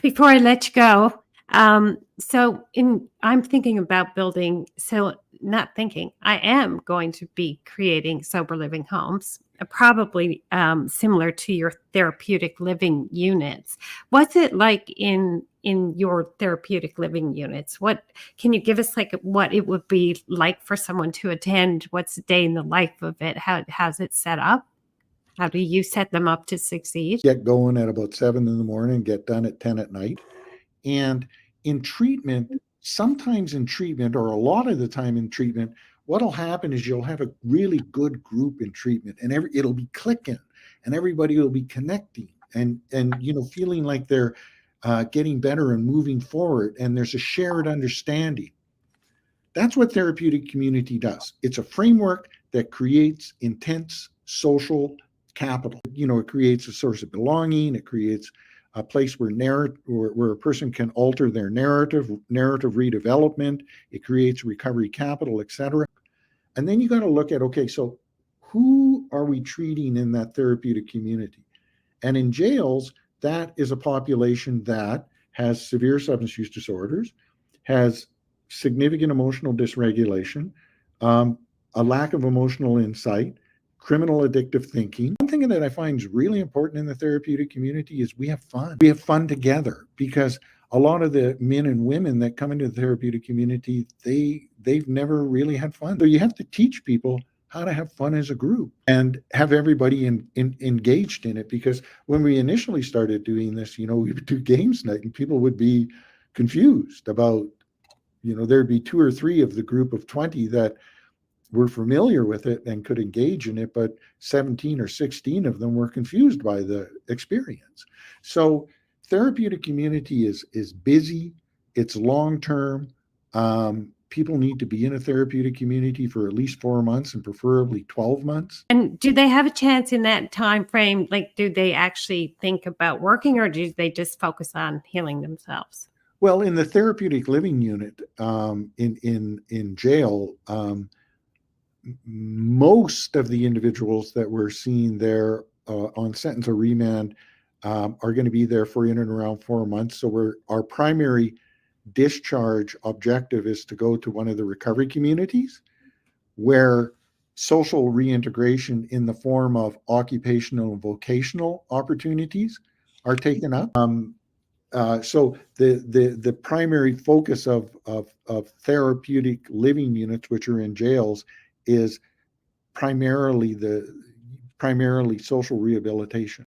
before I let you go, I'm thinking about building, not thinking, I am going to be creating sober living homes, probably similar to your therapeutic living units. What's it like in your therapeutic living units? What can you give us, like, what it would be like for someone to attend? What's a day in the life of it? How's it set up? How do you set them up to succeed? Get going at about 7 in the morning, get done at 10 at night. And in treatment, sometimes in treatment, or a lot of the time in treatment, what'll happen is you'll have a really good group in treatment, and it'll be clicking, and everybody will be connecting, and feeling like they're getting better and moving forward, and there's a shared understanding. That's what therapeutic community does. It's a framework that creates intense social capital. It creates a source of belonging. It creates a place where a person can alter their narrative redevelopment. It creates recovery capital, etc. And then you got to look at, okay, so who are we treating in that therapeutic community? And in jails, that is a population that has severe substance use disorders, has significant emotional dysregulation, a lack of emotional insight, criminal addictive thinking. One thing that I find is really important in the therapeutic community is we have fun. We have fun together, because a lot of the men and women that come into the therapeutic community, they've never really had fun. So you have to teach people how to have fun as a group and have everybody engaged in it. Because when we initially started doing this, we would do games night, and people would be confused about, there'd be 2 or 3 of the group of 20 that were familiar with it and could engage in it, but 17 or 16 of them were confused by the experience. So therapeutic community is busy, it's long-term. People need to be in a therapeutic community for at least 4 months, and preferably 12 months. And do they have a chance in that time frame? Like, do they actually think about working, or do they just focus on healing themselves? Well, in the therapeutic living unit, in jail, most of the individuals that we're seeing there on sentence or remand are going to be there for in and around 4 months. So our primary discharge objective is to go to one of the recovery communities where social reintegration in the form of occupational and vocational opportunities are taken up. So the primary focus of therapeutic living units, which are in jails, is primarily social rehabilitation.